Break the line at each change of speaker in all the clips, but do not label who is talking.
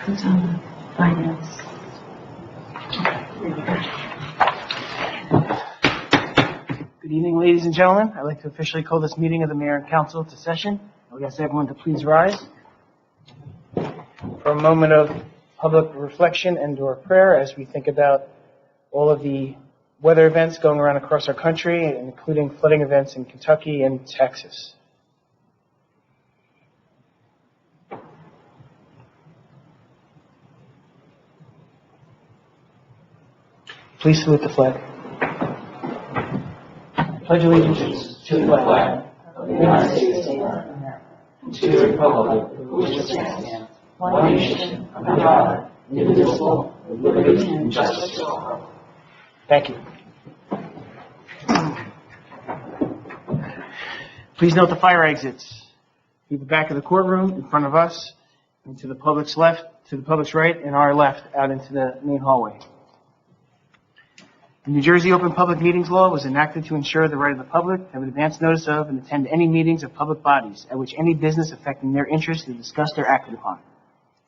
Who's on finance?
Good evening, ladies and gentlemen. I'd like to officially call this meeting of the Mayor and Council to session. I would ask everyone to please rise for a moment of public reflection and/or prayer as we think about all of the weather events going around across our country, including flooding events in Kentucky and Texas. Please salute the flag. Pledge allegiance to the flag of the United States of America, and to the republic for which it stands, one nation, under God, indivisible, with liberty and justice for all. Thank you. Please note the fire exits through the back of the courtroom, in front of us, and to the public's left, to the public's right, and our left, out into the main hallway. The New Jersey Open Public Meetings Law was enacted to ensure the right of the public to have advance notice of and attend any meetings of public bodies at which any business affecting their interests is discussed or acted upon.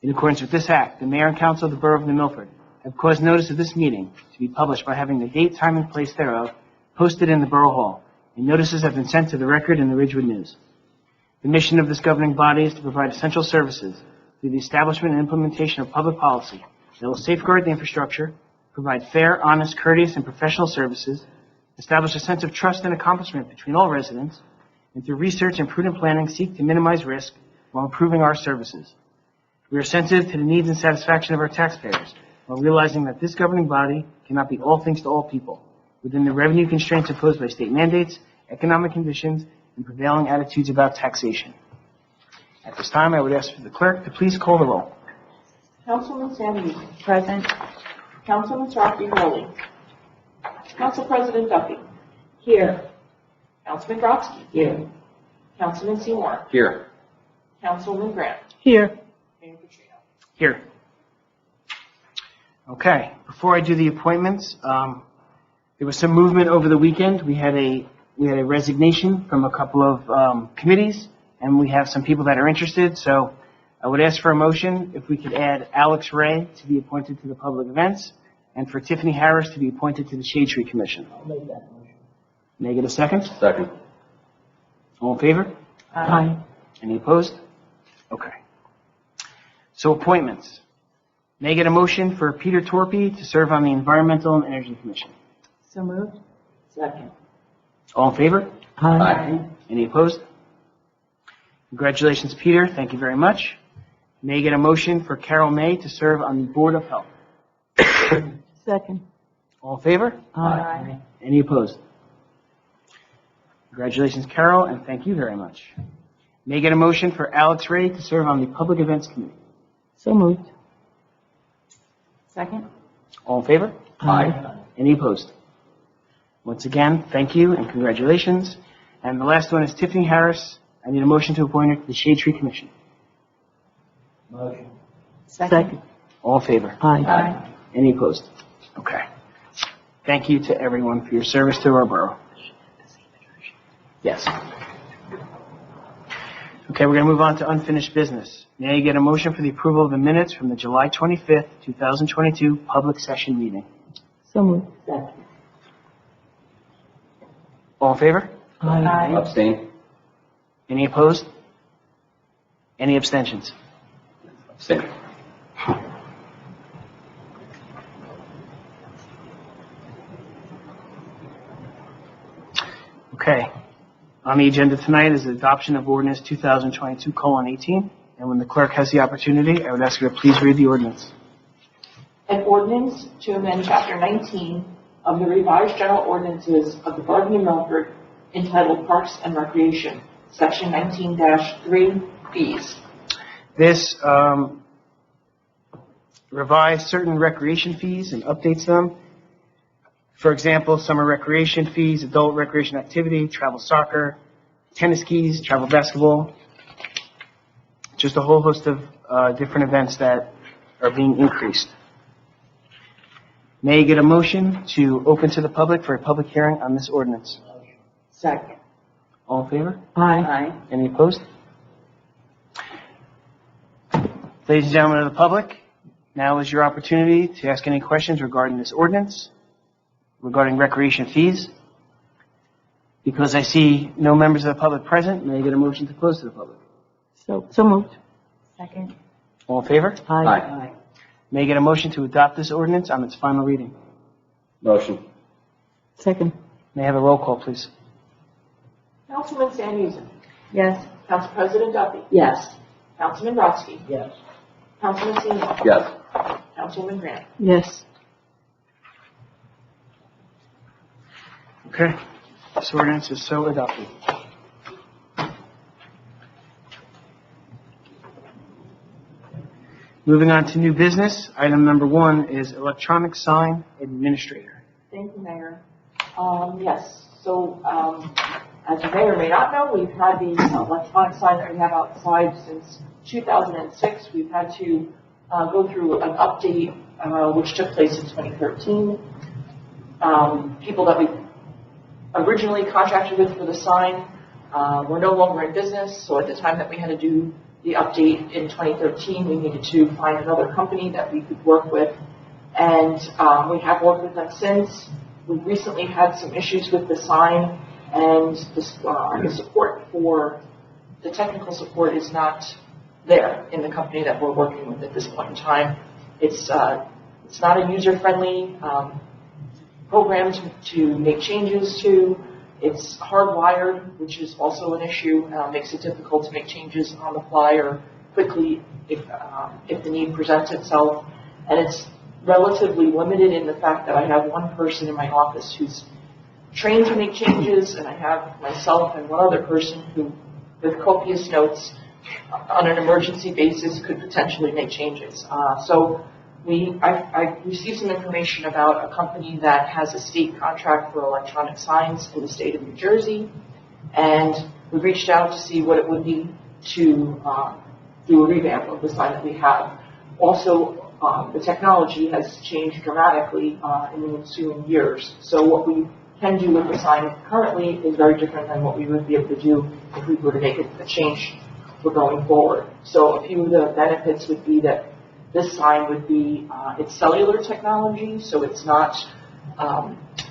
In accordance with this act, the Mayor and Council of the Borough of New Milford have caused notice of this meeting to be published by having the date, time, and place thereof posted in the Borough Hall, and notices have been sent to the Record and the Ridgewood News. The mission of this governing body is to provide essential services through the establishment and implementation of public policy that will safeguard the infrastructure, provide fair, honest, courteous, and professional services, establish a sense of trust and accomplishment between all residents, and through research and prudent planning seek to minimize risk while improving our services. We are sensitive to the needs and satisfaction of our taxpayers while realizing that this governing body cannot be all things to all people within the revenue constraints imposed by state mandates, economic conditions, and prevailing attitudes about taxation. At this time, I would ask for the clerk to please call the roll.
Councilman Sammy.
Present.
Councilman Sarfie-Hurley. Council President Duffy.
Here.
Councilman Brodsky.
Here.
Councilman Seymour.
Here.
Councilman Grant.
Here.
Mayor Patrino.
Here. Okay. Before I do the appointments, there was some movement over the weekend. We had a resignation from a couple of committees, and we have some people that are interested. So I would ask for a motion if we could add Alex Ray to be appointed to the Public Events, and for Tiffany Harris to be appointed to the Shade Tree Commission. I'll make that motion. May I get a second?
Second.
All in favor?
Aye.
Any opposed? Okay. So appointments. May I get a motion for Peter Torpy to serve on the Environmental and Energy Commission?
So moved. Second.
All in favor?
Aye.
Any opposed? Congratulations, Peter. Thank you very much. May I get a motion for Carol May to serve on the Board of Health?
Second.
All in favor?
Aye.
Any opposed? Congratulations, Carol, and thank you very much. May I get a motion for Alex Ray to serve on the Public Events Committee?
So moved. Second.
All in favor?
Aye.
Any opposed? Once again, thank you and congratulations. And the last one is Tiffany Harris. I need a motion to appoint her to the Shade Tree Commission. Motion.
Second.
All in favor?
Aye.
Any opposed? Okay. Thank you to everyone for your service to our borough. Yes. Okay, we're going to move on to unfinished business. May I get a motion for the approval of the minutes from the July 25th, 2022 public session meeting?
So moved. Second.
All in favor?
Aye.
Abstain.
Any opposed? Any abstentions?
Abstain.
Okay. On the agenda tonight is the adoption of ordinance 2022:18. And when the clerk has the opportunity, I would ask her to please read the ordinance.
An ordinance to amend Chapter 19 of the revised general ordinances of the Borough of New Milford entitled Parks and Recreation, Section 19-3, fees.
This revised certain recreation fees and updates them. For example, summer recreation fees, adult recreation activity, travel soccer, tennis keys, travel basketball. Just a whole host of different events that are being increased. May I get a motion to open to the public for a public hearing on this ordinance?
Second.
All in favor?
Aye.
Any opposed? Ladies and gentlemen of the public, Now is your opportunity to ask any questions regarding this ordinance, regarding recreation fees. Because I see no members of the public present, may I get a motion to close to the public?
So moved. Second.
All in favor?
Aye.
May I get a motion to adopt this ordinance on its final reading?
Motion.
Second.
May I have a roll call, please?
Councilman San Yusen.
Yes.
Council President Duffy.
Yes.
Councilman Brodsky.
Yes.
Councilman Seymour.
Yes.
Councilwoman Grant.
Yes.
Okay. This ordinance is so adopted. Moving on to new business, item number 1 is electronic sign administrator.
Thank you, Mayor. Yes, so as you may or may not know, we've had the electronic sign that we have outside since 2006. We've had to go through an update which took place in 2013. People that we originally contracted with for the sign were no longer in business, so at the time that we had to do the update in 2013, we needed to find another company that we could work with, and we have worked with them since. We've recently had some issues with the sign, and the support for the technical support is not there in the company that we're working with at this point in time. It's not a user-friendly program to make changes to. It's hardwired, which is also an issue. Makes it difficult to make changes on the fly or quickly if the need presents itself. And it's relatively limited in the fact that I have one person in my office who's trained to make changes, and I have myself and one other person who, with copious notes, on an emergency basis, could potentially make changes. I received some information about a company that has a state contract for electronic signs in the state of New Jersey, and we reached out to see what it would be to do a revamp of the sign that we have. Also, the technology has changed dramatically in the ensuing years, so what we can do with the sign currently is very different than what we would be able to do if we were to make a change for going forward. So a few of the benefits would be that this sign would be, it's cellular technology, so it's not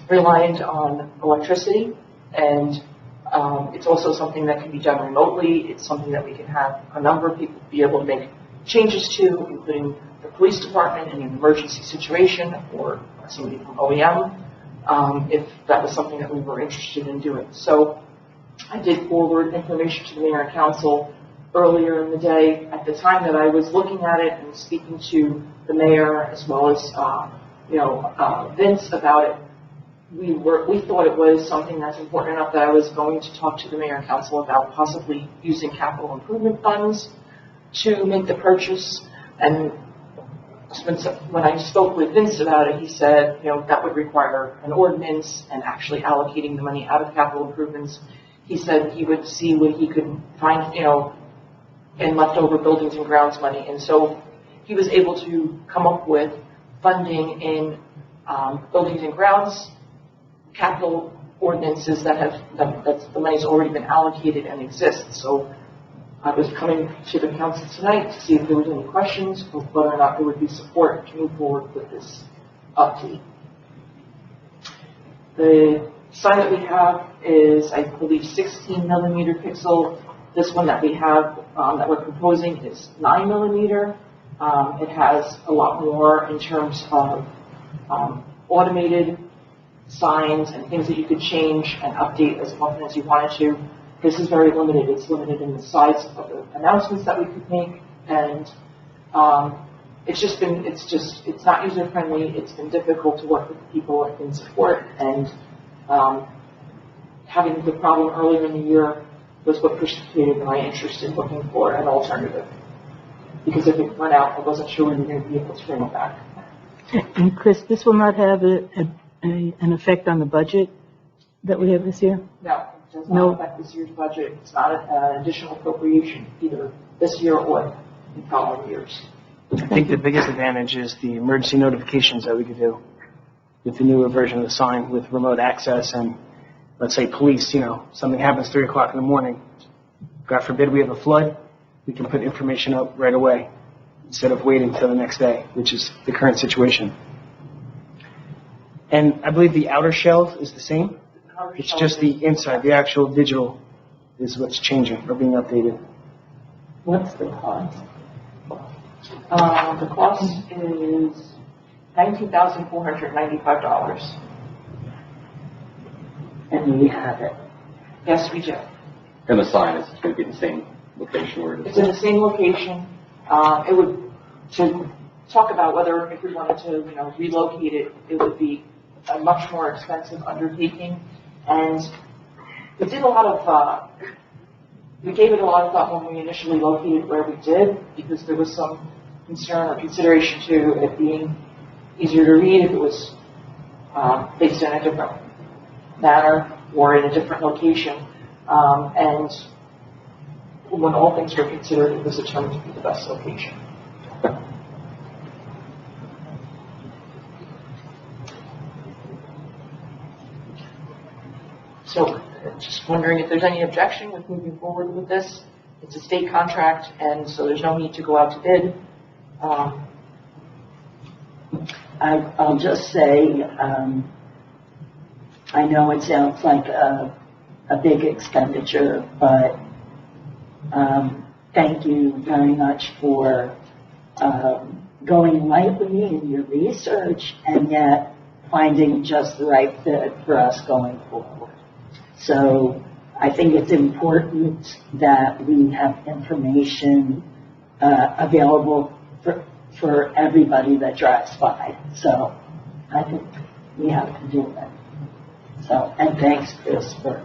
reliant on electricity, and it's also something that can be done remotely. It's something that we can have a number of people be able to make changes to, including the police department in an emergency situation, or somebody from OEM, if that was something that we were interested in doing. So I did forward information to the mayor and council earlier in the day. At the time that I was looking at it and speaking to the mayor as well as Vince about it, we thought it was something that's important enough that I was going to talk to the mayor and council about possibly using capital improvement funds to make the purchase. And when I spoke with Vince about it, he said, that would require an ordinance and actually allocating the money out of capital improvements. He said he would see what he could find, in leftover buildings and grounds money. And so he was able to come up with funding in buildings and grounds, capital ordinances that the money's already been allocated and exists. So I was coming to the council tonight to see if there was any questions or whether or not there would be support to move forward with this update. The sign that we have is, I believe, 16 millimeter pixel. This one that we have that we're proposing is 9 millimeter. It has a lot more in terms of automated signs and things that you could change and update as often as you wanted to. This is very limited. It's limited in the size of the announcements that we could make, and it's not user friendly. It's been difficult to work with the people in support, and having the problem earlier in the year was what precipitated my interest in looking for an alternative. Because if it went out, I wasn't sure we were going to be able to bring it back.
And Chris, this will not have an effect on the budget that we have this year?
No, it does not affect this year's budget. It's not an additional appropriation either this year or in following years.
I think the biggest advantage is the emergency notifications that we could do with the newer version of the sign with remote access, and let's say police, something happens 3 o'clock in the morning. God forbid we have a flood, we can put information up right away. instead of waiting till the next day, which is the current situation. And I believe the outer shell is the same. It's just the inside, the actual digital is what's changing or being updated.
What's the cost? The cost is $19,495.
And we have it.
Yes, we do.
And the sign is going to be the same location where it is.
It's in the same location. It would, to talk about whether if we wanted to, relocate it, it would be a much more expensive undertaking. And we did a lot of, we gave it a lot of thought when we initially located where we did, because there was some concern or consideration to it being easier to read if it was placed in a different manner or in a different location. And when all things were considered, it was determined to be the best location. So, just wondering if there's any objection with moving forward with this. It's a state contract, and so there's no need to go out to bid.
I'll just say, I know it sounds like a big expenditure, but thank you very much for going lightly in your research and yet finding just the right fit for us going forward. So I think it's important that we have information available for everybody that drives by. So I think we have to do it. So, and thanks, Chris, for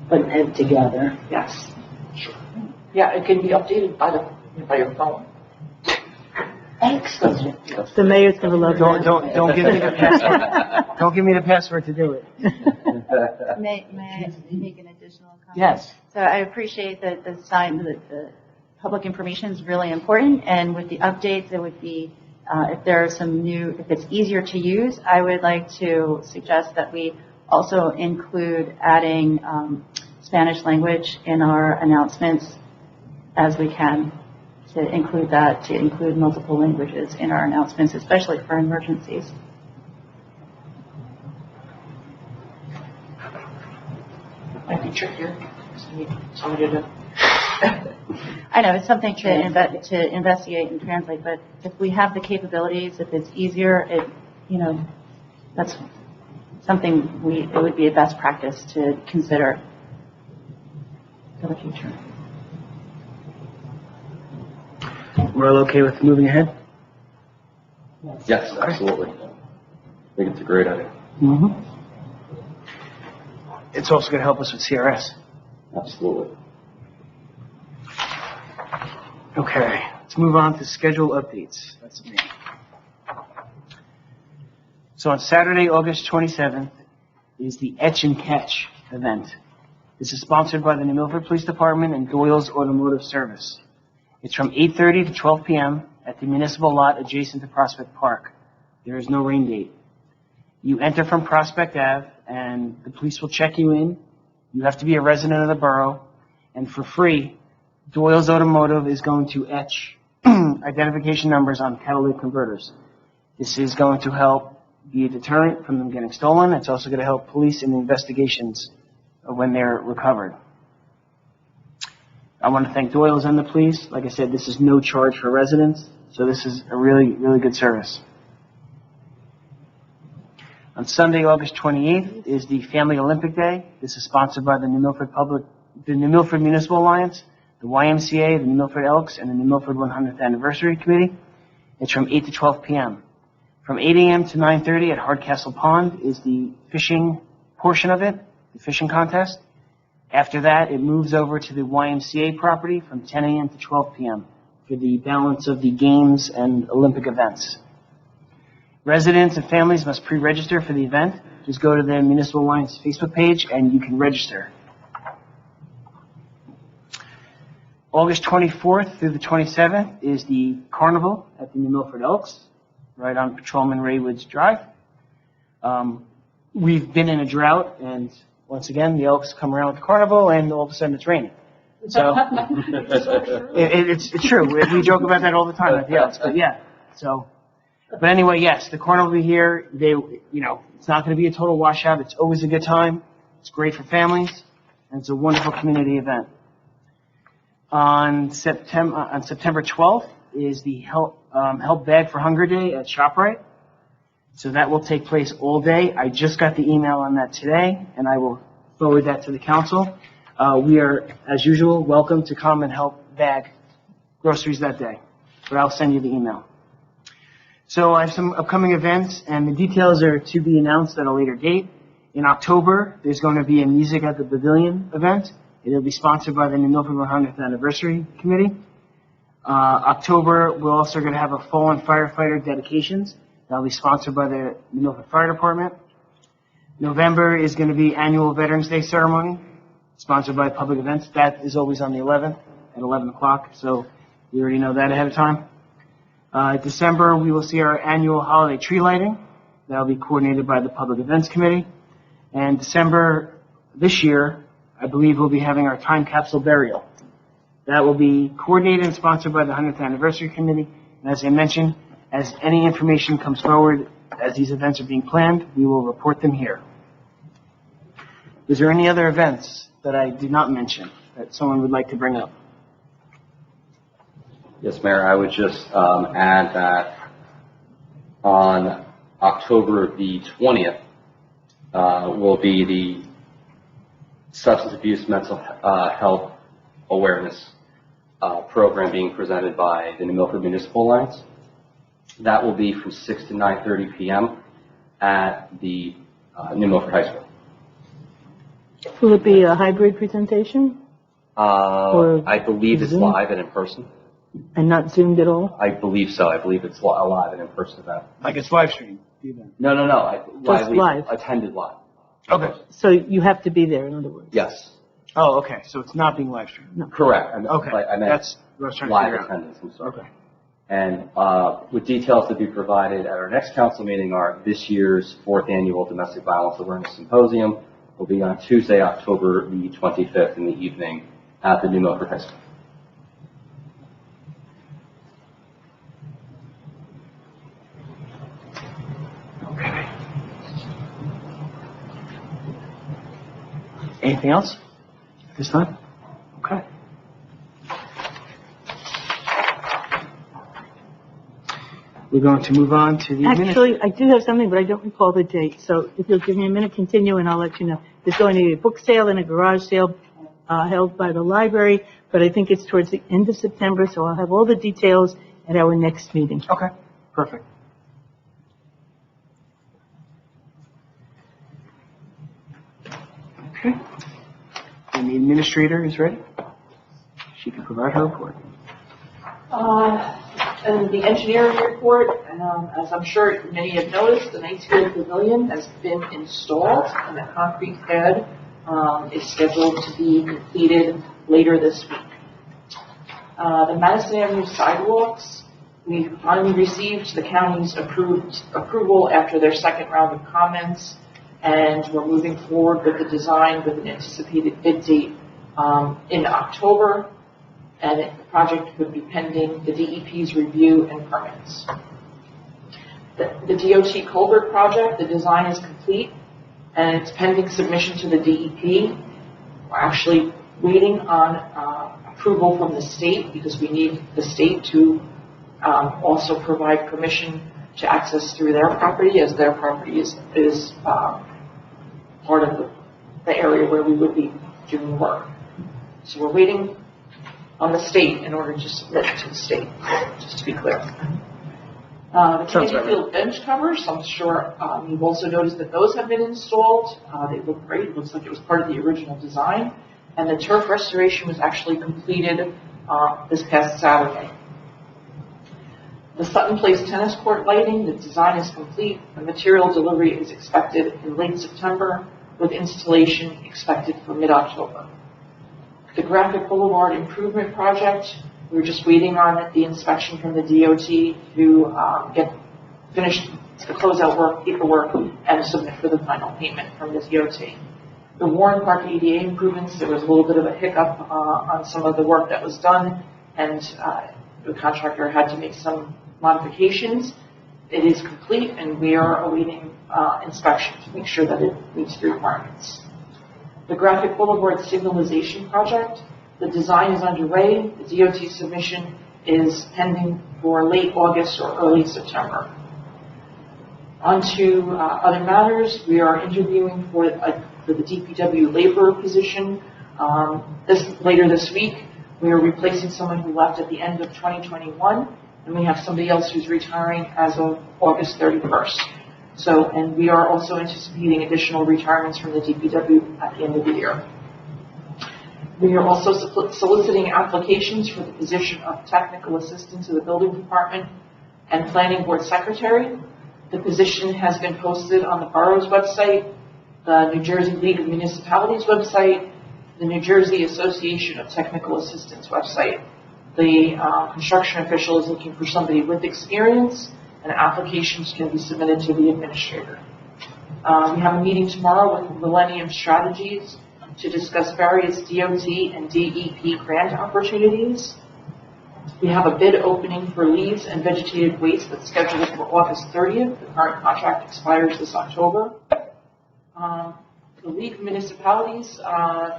putting it together.
Yes. Sure. Yeah, it can be updated by your phone.
Excellent.
The mayor's going to love that.
Don't give me the password. Don't give me the password to do it.
May I make an additional comment?
Yes.
So I appreciate that the public information is really important, and with the updates, it would be, if there are if it's easier to use, I would like to suggest that we also include adding Spanish language in our announcements as we can, to include multiple languages in our announcements, especially for emergencies.
Might be trickier. So you need somebody to.
I know it's something to investigate and translate, but if we have the capabilities, if it's easier, that's something it would be a best practice to consider for the future.
We're all okay with moving ahead?
Yes, absolutely. I think it's a great idea.
Mm-hmm. It's also going to help us with CRS.
Absolutely.
Okay, let's move on to schedule updates. That's me. So on Saturday, August 27th, is the Etch and Catch event. This is sponsored by the New Milford Police Department and Doyle's Automotive Service. It's from 8:30 to 12 p.m. at the municipal lot adjacent to Prospect Park. There is no rain date. You enter from Prospect Ave, and the police will check you in. You have to be a resident of the borough, and for free, Doyle's Automotive is going to etch identification numbers on catalytic converters. This is going to help be a deterrent from them getting stolen. It's also going to help police in the investigations when they're recovered. I want to thank Doyle's and the police. Like I said, this is no charge for residents, so this is a really, really good service. On Sunday, August 28th, is the Family Olympic Day. This is sponsored by the New Milford Municipal Alliance, the YMCA, the New Milford Elks, and the New Milford 100th Anniversary Committee. It's from 8 to 12 p.m. From 8 a.m. to 9:30 at Hardcastle Pond is the fishing portion of it, the fishing contest. After that, it moves over to the YMCA property from 10 a.m. to 12 p.m. for the balance of the games and Olympic events. Residents and families must pre-register for the event. Just go to the Municipal Alliance Facebook page and you can register. August 24th through the 27th is the Carnival at the New Milford Elks, right on Patrolman Raywood's Drive. We've been in a drought, and once again, the Elks come around with the Carnival, and all of a sudden it's raining. So it's true. We joke about that all the time at the Elks, but yeah. So, but anyway, yes, the carnival will be here. It's not going to be a total washout. It's always a good time. It's great for families, and it's a wonderful community event. On September 12th is the Help Bag for Hunger Day at ShopRite. So that will take place all day. I just got the email on that today, and I will forward that to the council. We are, as usual, welcome to come and help bag groceries that day, but I'll send you the email. So I have some upcoming events, and the details are to be announced at a later date. In October, there's going to be a Music at the Pavilion event. It'll be sponsored by the New Milford 100th Anniversary Committee. October, we're also going to have a fallen firefighter dedications. That'll be sponsored by the New Milford Fire Department. November is going to be annual Veterans Day ceremony, sponsored by Public Events. That is always on the 11th at 11 o'clock, so we already know that ahead of time. December, we will see our annual holiday tree lighting. That'll be coordinated by the Public Events Committee. And December this year, I believe we'll be having our time capsule burial. That will be coordinated and sponsored by the 100th Anniversary Committee. And as I mentioned, as any information comes forward as these events are being planned, we will report them here. Is there any other events that I did not mention that someone would like to bring up?
Yes, Mayor, I would just add that on October the 20th will be the Substance Abuse Mental Health Awareness program being presented by the New Milford Municipal Alliance. That will be from 6 to 9:30 p.m. at the New Milford High School.
Will it be a hybrid presentation
I believe it's
Zoom?
live and in person.
and not Zoomed at all?
I believe so. I believe it's a live and in person event.
Like it's live stream, the event.
No.
Live.
Attended live.
Okay.
So you have to be there, in other words?
Yes.
Oh, okay. So it's not being live streamed.
Correct.
Okay.
I meant
That's what I was trying to
live
figure out.
attendance. I'm sorry.
Okay.
And with details to be provided at our next council meeting are this year's 4th Annual Domestic Violence Awareness Symposium will be on Tuesday, October the 25th in the evening at the New Milford High School.
Okay. Anything else at this time? Okay. We're going to move on to the
Actually, I do have something, but I don't recall the date. So if you'll give me a minute, continue, and I'll let you know. There's going to be a book sale and a garage sale held by the library, but I think it's towards the end of September, so I'll have all the details at our next meeting.
Okay, perfect. Okay. And the administrator is ready. She can provide her report.
And the engineering report, as I'm sure many have noticed, the Knightsfield Pavilion has been installed, and the concrete pad is scheduled to be completed later this week. The Madison Avenue sidewalks, we finally received the county's approval after their second round of comments, and we're moving forward with the design with an anticipated bid date in October. And the project would be pending the DEP's review and permits. The DOT culvert project, the design is complete, and it's pending submission to the DEP. We're actually waiting on approval from the state because we need the state to also provide permission to access through their property, as their property is part of the area where we would be doing work. So we're waiting on the state in order to submit to the state, just to be clear. The Kennedy Field bench covers, I'm sure you've also noticed that those have been installed. They look great. It looks like it was part of the original design. And the turf restoration was actually completed this past Saturday. The Sutton Place tennis court lighting, the design is complete. The material delivery is expected in late September, with installation expected for mid-October. The Graphic Boulevard Improvement Project, we're just waiting on the inspection from the DOT to get finished the closeout work, paperwork, and submit for the final payment from the DOT. The Warren Park ADA improvements, there was a little bit of a hiccup on some of the work that was done, and the contractor had to make some modifications. It is complete, and we are awaiting inspection to make sure that it meets the requirements. The Graphic Boulevard signalization project, the design is underway. The DOT submission is pending for late August or early September. On to other matters. We are interviewing for the DPW laborer position. Later this week, we are replacing someone who left at the end of 2021, and we have somebody else who's retiring as of August 31st. And we are also anticipating additional retirements from the DPW at the end of the year. We are also soliciting applications for the position of technical assistant to the building department and planning board secretary. The position has been posted on the borough's website, the New Jersey League of Municipalities website, the New Jersey Association of Technical Assistants website. The construction official is looking for somebody with experience, and applications can be submitted to the administrator. We have a meeting tomorrow with Millennium Strategies to discuss various DOT and DEP grant opportunities. We have a bid opening for leaves and vegetated waste that's scheduled for August 30th. The current contract expires this October. The League of Municipalities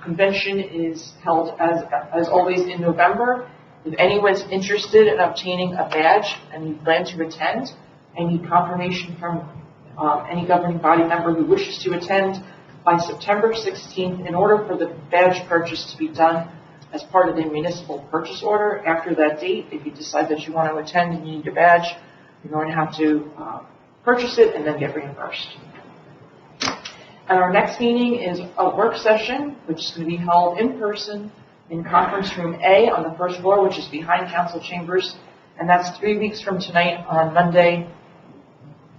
convention is held as always in November. If anyone's interested in obtaining a badge and you plan to attend, I need confirmation from any governing body member who wishes to attend by September 16th in order for the badge purchase to be done as part of the municipal purchase order. After that date, if you decide that you want to attend and you need a badge, you're going to have to purchase it and then get reimbursed. And our next meeting is a work session, which is going to be held in person in conference room A on the first floor, which is behind council chambers. And that's 3 weeks from tonight on Monday,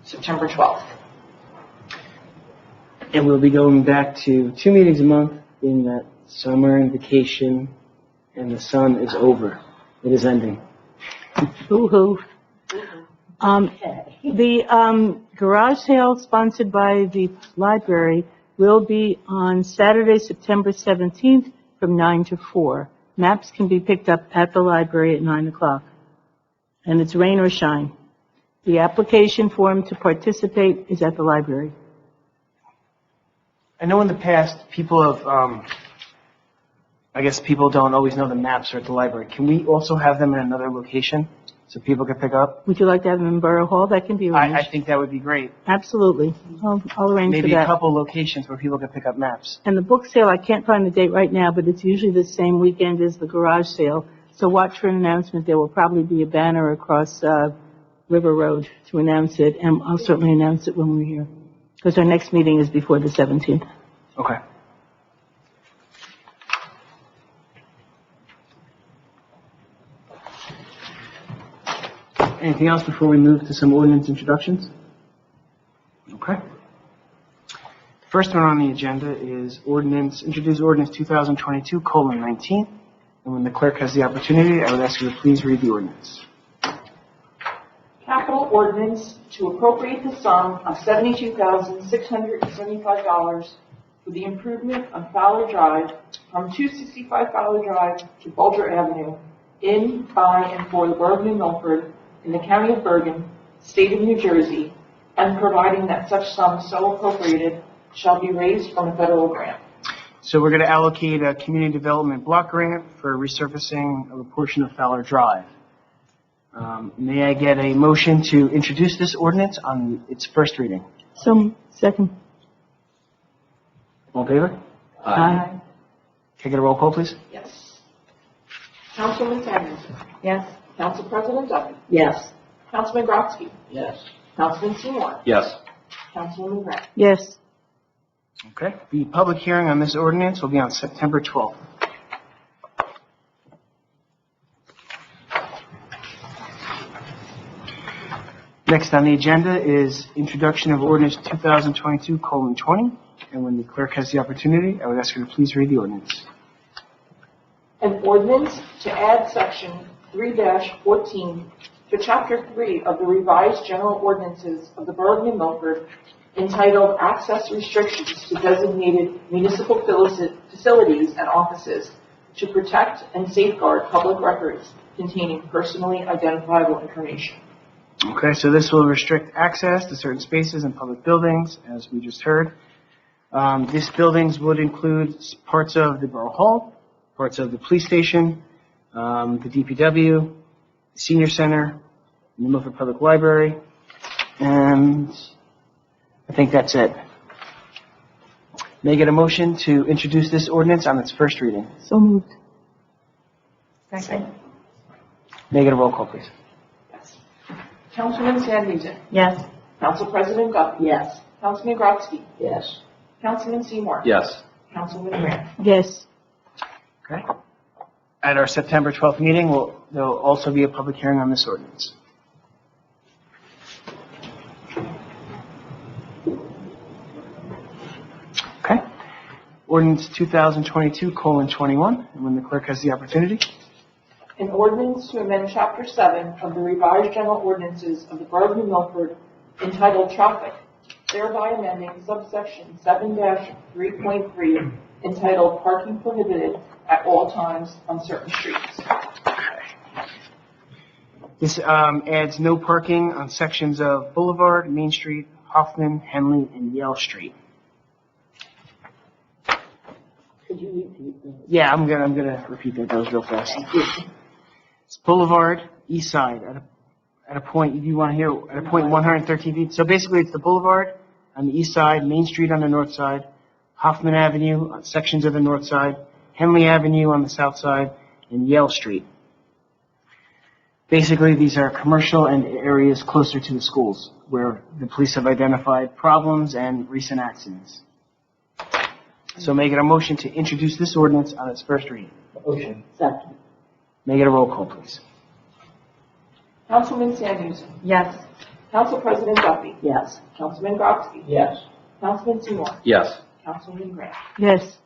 September 12th.
And we'll be going back to 2 meetings a month in that summer and vacation, and the sun is over. It is ending.
Woo-hoo. The garage sale sponsored by the library will be on Saturday, September 17th from 9 to 4. Maps can be picked up at the library at 9 o'clock. And it's rain or shine. The application form to participate is at the library.
I know in the past people have, I guess people don't always know the maps are at the library. Can we also have them in another location so people can pick up?
Would you like to have them in Borough Hall? That can be arranged.
I think that would be great.
Absolutely. I'll arrange for
Maybe
that.
a couple locations where people can pick up maps.
And the book sale, I can't find the date right now, but it's usually the same weekend as the garage sale. So watch for an announcement. There will probably be a banner across River Road to announce it, and I'll certainly announce it when we're here, because our next meeting is before the 17th.
Okay. Anything else before we move to some ordinance introductions? Okay. The first one on the agenda is introduce ordinance 2022:19. And when the clerk has the opportunity, I would ask you to please read the ordinance.
Capital ordinance to appropriate the sum of $72,675 for the improvement of Fowler Drive from 265 Fowler Drive to Bulger Avenue in, by, and for the Borough of New Milford in the County of Bergen, State of New Jersey, and providing that such sum so appropriated shall be raised from a federal grant.
So we're going to allocate a community development block grant for resurfacing of a portion of Fowler Drive. May I get a motion to introduce this ordinance on its first reading?
So, second.
All in favor?
Aye.
Can I get a roll call, please?
Yes. Councilman Samuels.
Yes.
Council President Duffy.
Yes.
Councilman Grotzky.
Yes.
Councilman Seymour.
Yes.
Councilwoman Grant.
Yes.
Okay. The public hearing on this ordinance will be on September 12th. Next on the agenda is introduction of ordinance 2022:20. And when the clerk has the opportunity, I would ask her to please read the ordinance.
An ordinance to add section 3-14 to chapter 3 of the revised general ordinances of the Borough of New Milford entitled Access Restrictions to Designated Municipal Facilities and Offices to Protect and Safeguard Public Records Containing Personally Identifiable Information.
Okay, so this will restrict access to certain spaces in public buildings, as we just heard. These buildings would include parts of the Borough Hall, parts of the police station, the DPW, the Senior Center, the Milford Public Library, and I think that's it. May I get a motion to introduce this ordinance on its first reading?
So moved.
Second.
May I get a roll call, please?
Yes. Councilman Sandhusen.
Yes.
Council President Duffy.
Yes.
Councilman Grodzki.
Yes.
Councilman Seymour.
Yes.
Councilman Grant.
Yes.
Okay. At our September 12th meeting, there will also be a public hearing on this ordinance. Okay. Ordinance 2022:21, and when the clerk has the opportunity.
An ordinance to amend Chapter 7 of the Revised General Ordinances of the Borough of New Milford entitled Traffic, thereby amending subsection 7-3.3 entitled Parking Prohibited at All Times on Certain Streets.
This adds no parking on sections of Boulevard, Main Street, Hoffman, Henley, and Yale Street.
Could you repeat those?
Yeah, I'm gonna repeat those real fast.
Thank you.
It's Boulevard, East Side, at a point, you want to hear, at a point 113 feet. So basically, it's the Boulevard on the east side, Main Street on the north side, Hoffman Avenue on sections of the north side, Henley Avenue on the south side, and Yale Street. Basically, these are commercial and areas closer to the schools where the police have identified problems and recent accidents. So may I get a motion to introduce this ordinance on its first reading?
Motion. Second.
May I get a roll call, please?
Councilman Sandhusen.
Yes.
Council President Duffy.
Yes.
Councilman Grodzki.
Yes.
Councilman Seymour.
Yes.
Councilman Grant.
Yes.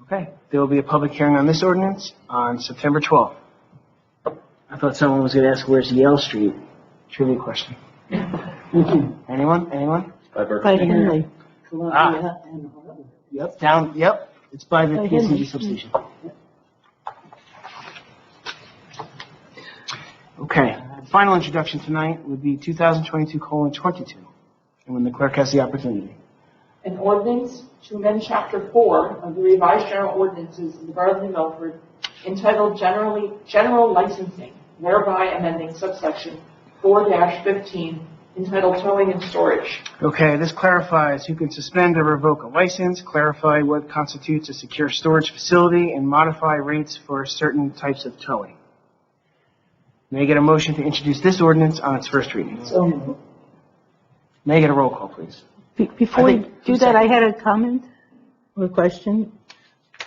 Okay, there will be a public hearing on this ordinance on September 12th. I thought someone was going to ask, where's Yale Street? Trivia question. Anyone?
By Henley.
Columbia and Harvard.
Yep, it's by the
By
PSCG
Henley.
substation. Okay, final introduction tonight would be 2022:22, and when the clerk has the opportunity.
An ordinance to amend Chapter 4 of the Revised General Ordinances of the Borough of New Milford entitled General Licensing, thereby amending subsection 4-15 entitled Towing and Storage.
Okay, this clarifies who can suspend or revoke a license, clarify what constitutes a secure storage facility, and modify rates for certain types of towing. May I get a motion to introduce this ordinance on its first reading?
So moved.
May I get a roll call, please?
Before we do that, I had a comment or a question.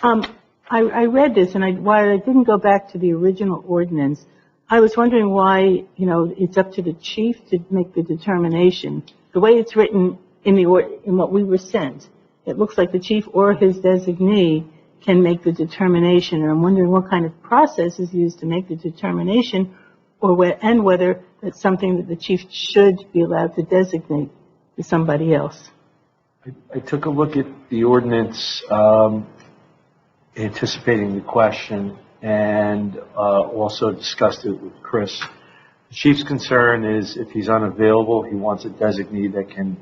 I read this, and while I didn't go back to the original ordinance, I was wondering why, it's up to the chief to make the determination. The way it's written in what we were sent, it looks like the chief or his designee can make the determination, and I'm wondering what kind of process is used to make the determination, and whether it's something that the chief should be allowed to designate to somebody else.
I took a look at the ordinance, anticipating the question, and also discussed it with Chris. The chief's concern is if he's unavailable, he wants a designee that can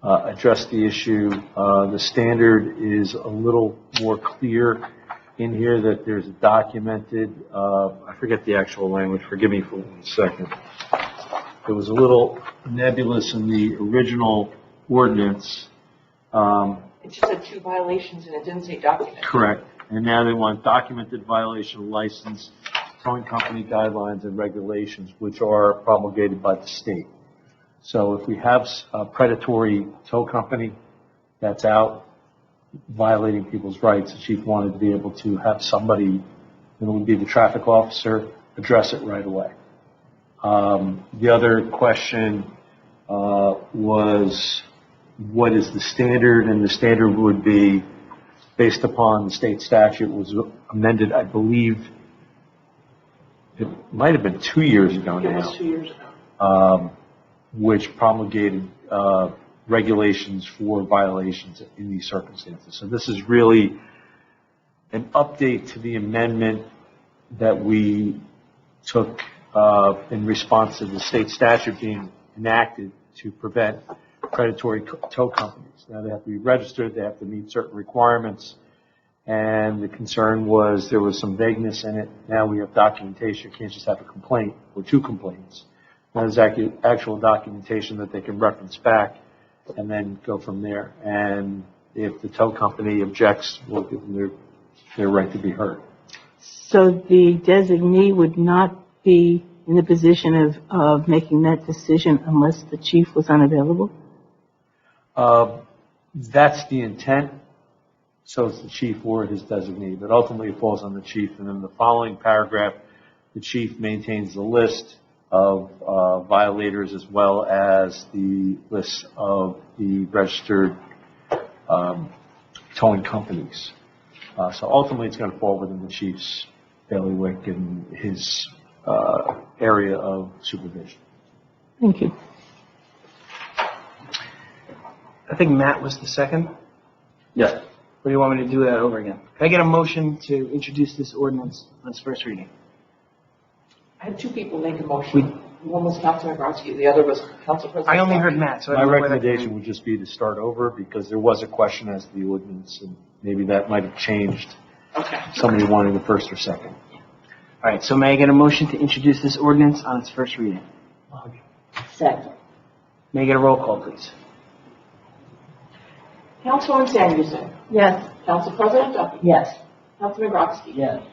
address the issue. The standard is a little more clear in here, that there's a documented, I forget the actual language, forgive me for 1 second. It was a little nebulous in the original ordinance.
It just had 2 violations and it didn't say document.
Correct. And now they want documented violation of license, towing company guidelines and regulations, which are promulgated by the state. So if we have a predatory tow company that's out violating people's rights, the chief wanted to be able to have somebody, it would be the traffic officer, address it right away. The other question was, what is the standard? And the standard would be based upon the state statute. Was amended, I believe, it might have been 2 years ago
It
now.
was 2 years ago.
which promulgated regulations for violations in these circumstances. So this is really an update to the amendment that we took in response to the state statute being enacted to prevent predatory tow companies. Now, they have to be registered, they have to meet certain requirements, and the concern was there was some vagueness in it. Now we have documentation. You can't just have a complaint or two complaints. Now there's actual documentation that they can reference back and then go from there. And if the tow company objects, we'll give them their right to be heard.
So the designee would not be in the position of making that decision unless the chief was unavailable?
That's the intent. So it's the chief or his designee, but ultimately it falls on the chief. And in the following paragraph, the chief maintains the list of violators as well as the list of the registered towing companies. So ultimately it's going to fall within the chief's bailiwick and his area of supervision.
Thank you.
I think Matt was the second.
Yes.
Or do you want me to do that over again? Can I get a motion to introduce this ordinance on its first reading?
I had two people make a motion. One was Councilman Grodzki, the other was Council President.
I only heard Matt, so I
My
don't know where that
recommendation would just be to start over because there was a question as to the ordinance and maybe that might have changed.
Okay.
Somebody wanted the first or second.
All right, so may I get a motion to introduce this ordinance on its first reading?
Second.
May I get a roll call, please?
Councilwoman Samuelson.
Yes.
Council President Duffy.
Yes.
Councilman Grodzki.
Yes.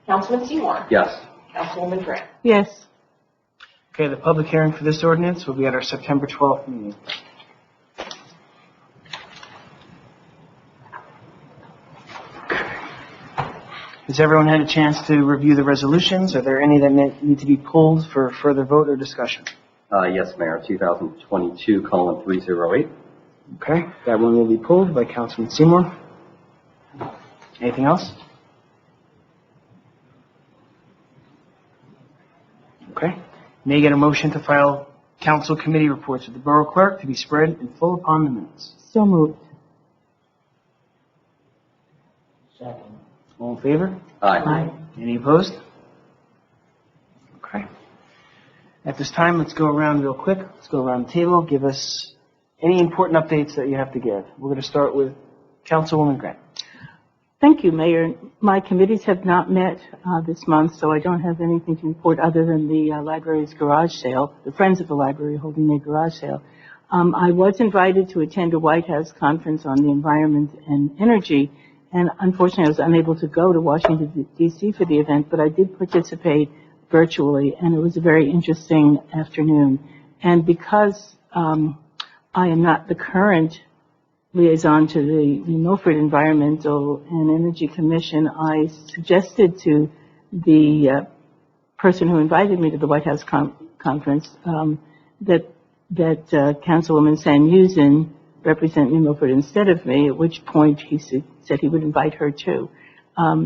Councilman Seymour.
Yes.
Councilwoman Grant.
Yes.
Okay, the public hearing for this ordinance will be at our September 12th meeting. Has everyone had a chance to review the resolutions? Are there any that need to be pulled for further vote or discussion?
Yes, Mayor, 2022:308.
Okay, that one will be pulled by Councilman Seymour. Anything else? Okay. May I get a motion to file council committee reports with the borough clerk to be spread in full upon the minutes?
So moved.
Second.
All in favor?
Aye.
Any opposed? Okay. At this time, let's go around real quick. Let's go around the table. Give us any important updates that you have to give. We're going to start with Councilwoman Grant.
Thank you, Mayor. My committees have not met this month, so I don't have anything to report other than the library's garage sale, the Friends of the Library holding their garage sale. I was invited to attend a White House conference on the environment and energy, and unfortunately I was unable to go to Washington, D.C. for the event, but I did participate virtually, and it was a very interesting afternoon. And because I am not the current liaison to the Milford Environmental and Energy Commission, I suggested to the person who invited me to the White House conference that Councilwoman San Yusin represent New Milford instead of me, at which point he said he would invite her too.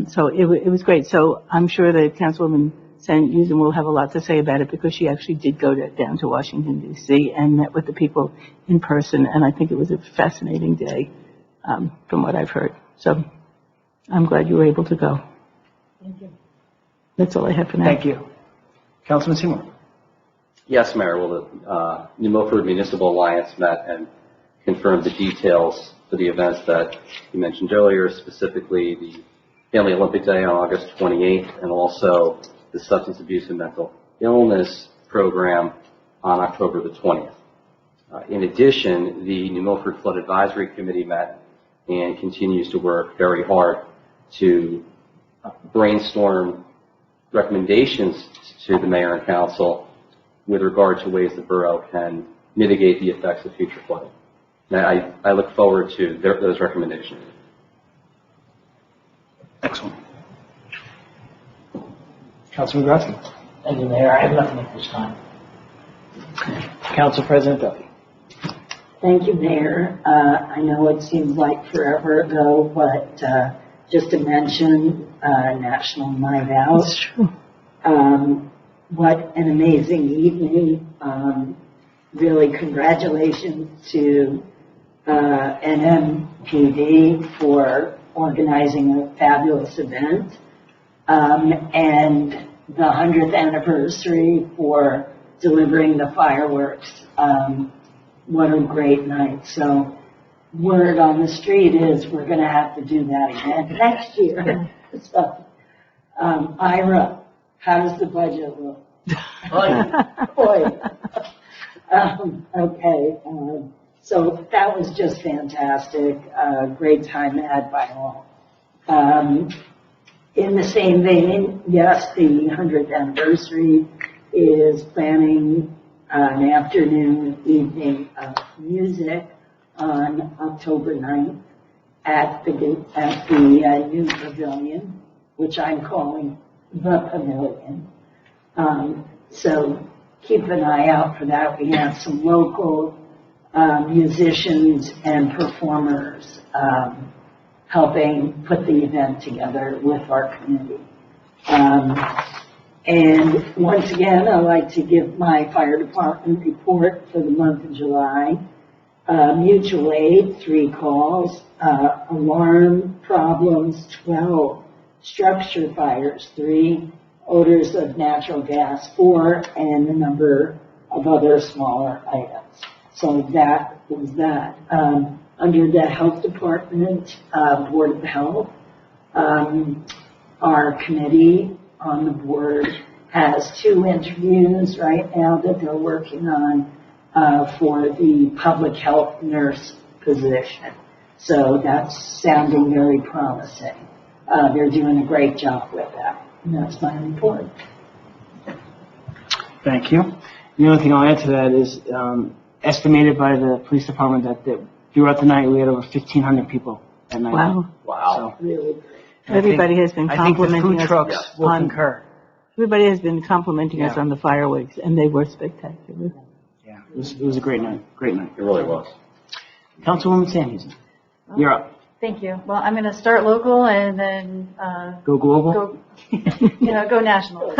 So it was great. So I'm sure that Councilwoman San Yusin will have a lot to say about it because she actually did go down to Washington, D.C. and met with the people in person, and I think it was a fascinating day from what I've heard. So I'm glad you were able to go.
Thank you.
That's all I have for now.
Thank you. Councilman Seymour.
Yes, Mayor. Well, the New Milford Municipal Alliance met and confirmed the details for the events that you mentioned earlier, specifically the Family Olympic Day on August 28th and also the Substance Abuse and Mental Illness Program on October the 20th. In addition, the New Milford Flood Advisory Committee met and continues to work very hard to brainstorm recommendations to the mayor and council with regard to ways the borough can mitigate the effects of future flooding. And I look forward to those recommendations.
Excellent. Councilman Grodzki.
Thank you, Mayor. I have nothing at this time.
Council President Duffy.
Thank you, Mayor. I know it seems like forever ago, but just to mention National Night Out.
That's true.
What an amazing evening. really congratulations to NMPD for organizing a fabulous event, and the 100th anniversary for delivering the fireworks. What a great night. So word on the street is we're going to have to do that again next year. So, Ira, how does the budget look? Boy. Okay. So that was just fantastic. Great time had by all. In the same vein, yes, the 100th anniversary is planning an afternoon, evening of music on October 9th at the new pavilion, which I'm calling the pavilion. So keep an eye out for that. We have some local musicians and performers helping put the event together with our community. And once again, I'd like to give my fire department report for the month of July. Mutual aid, 3 calls. Alarm problems, 12. Structure fires, 3. Odors of natural gas, 4. And a number of other smaller items. So that was that. Under the health department, Board of Health, our committee on the board has 2 interviews right now that they're working on for the public health nurse position. So that's sounding very promising. They're doing a great job with that. And that's my report.
Thank you. The only thing I'll add to that is estimated by the police department that throughout the night we had over 1,500 people that night.
Wow.
Wow.
So,
Really great.
Everybody has been
I think the
complimenting
food
us
trucks will
on-
concur.
Everybody has been complimenting us
Yeah.
on the fireworks, and they were spectacular.
Yeah, it was a great night. Great night.
It really was.
Councilwoman Sandhusen, you're up.
Thank you. Well, I'm going to start local and then
Go global.
go, go national.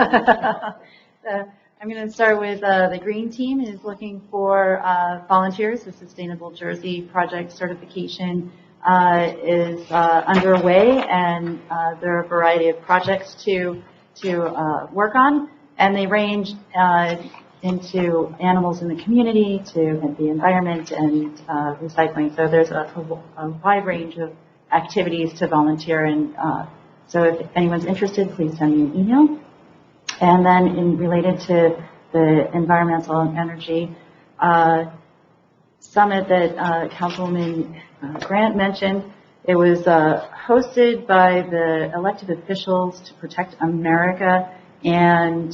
I'm going to start with the Green Team is looking for volunteers. The Sustainable Jersey Project certification is underway, and there are a variety of projects to work on, and they range into animals in the community, to the environment, and recycling. So there's a wide range of activities to volunteer in. So if anyone's interested, please send me an email. And then related to the environmental and energy summit that Councilwoman Grant mentioned, it was hosted by the elected officials to protect America and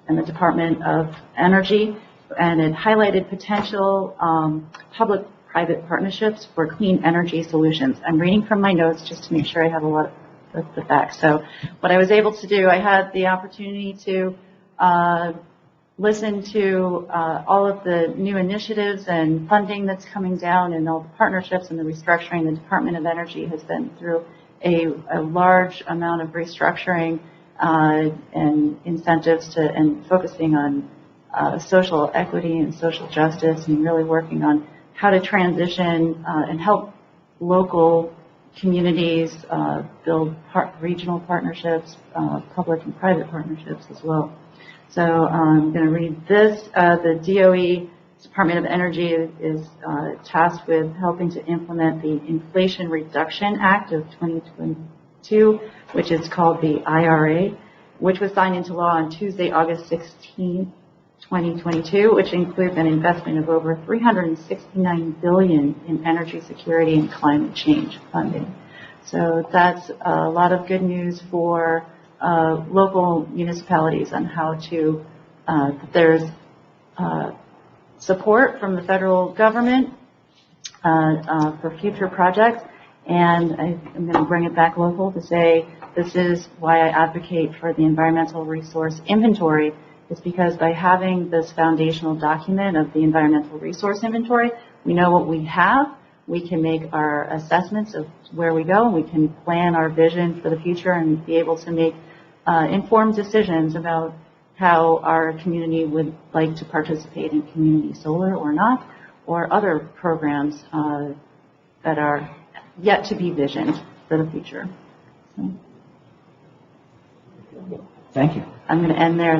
the Department of Energy, and it highlighted potential public-private partnerships for clean energy solutions. I'm reading from my notes just to make sure I have a lot of the facts. So what I was able to do, I had the opportunity to listen to all of the new initiatives and funding that's coming down and all the partnerships and the restructuring. The Department of Energy has been through a large amount of restructuring and incentives and focusing on social equity and social justice, and really working on how to transition and help local communities build regional partnerships, public and private partnerships as well. So I'm going to read this. The DOE, Department of Energy, is tasked with helping to implement the Inflation Reduction Act of 2022, which is called the IRA, which was signed into law on Tuesday, August 16, 2022, which includes an investment of over $369 billion in energy security and climate change funding. So that's a lot of good news for local municipalities on how to, there's support from the federal government for future projects, and I'm going to bring it back local to say this is why I advocate for the environmental resource inventory. It's because by having this foundational document of the environmental resource inventory, we know what we have, we can make our assessments of where we go, and we can plan our vision for the future and be able to make informed decisions about how our community would like to participate in community solar or not, or other programs that are yet to be visioned for the future. So
Thank you.
I'm going to end there.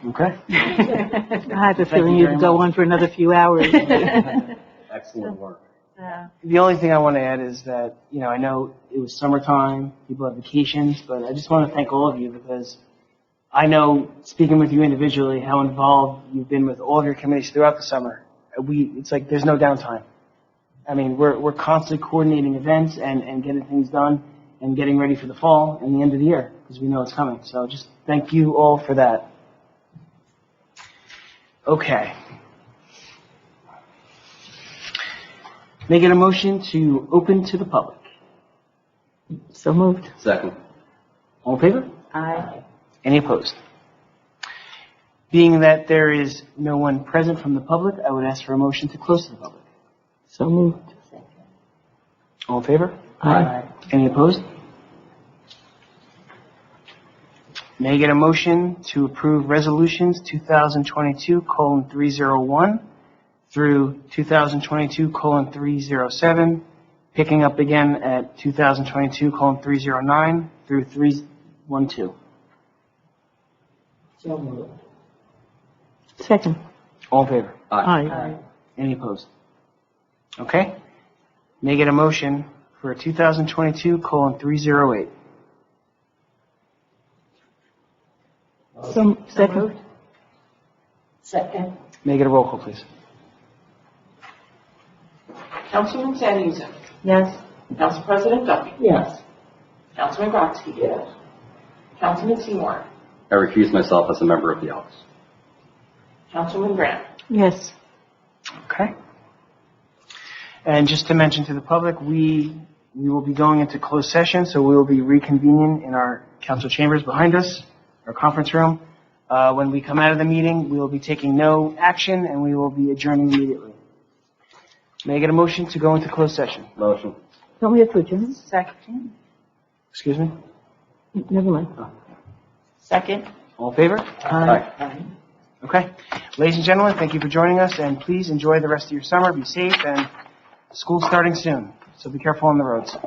Okay.
I have a
Thank
feeling
you
you
very
could go
much.
on for another few hours.
Excellent work.
The only thing I want to add is that, I know it was summertime, people have vacations, but I just want to thank all of you because I know, speaking with you individually, how involved you've been with all of your committees throughout the summer. It's like there's no downtime. I mean, we're constantly coordinating events and getting things done and getting ready for the fall and the end of the year because we know it's coming. So just thank you all for that. Okay. May I get a motion to open to the public?
So moved.
Second.
All in favor?
Aye.
Any opposed? Being that there is no one present from the public, I would ask for a motion to close to the public.
So moved.
All in favor?
Aye.
Any opposed? May I get a motion to approve resolutions 2022:301 through 2022:307, picking up again at 2022:309 through 312.
So moved.
Second.
All in favor?
Aye.
Any opposed? Okay. May I get a motion for 2022:308?
Second.
Second.
May I get a roll call, please?
Councilman San Yusuf.
Yes.
Council President Duffy.
Yes.
Councilman Grotzky.
Yes.
Councilman Seymour.
I recuse myself as a member of the office.
Councilman Graham.
Yes.
Okay. And just to mention to the public, we will be going into closed session, so we will be reconvening in our council chambers behind us, our conference room. When we come out of the meeting, we will be taking no action, and we will be adjourning immediately. May I get a motion to go into closed session?
Motion.
Don't we have to adjourn?
Second.
Excuse me?
Never mind.
Second.
All in favor?
Aye.
Okay. Ladies and gentlemen, thank you for joining us, and please enjoy the rest of your summer. Be safe, and school's starting soon, so be careful on the roads.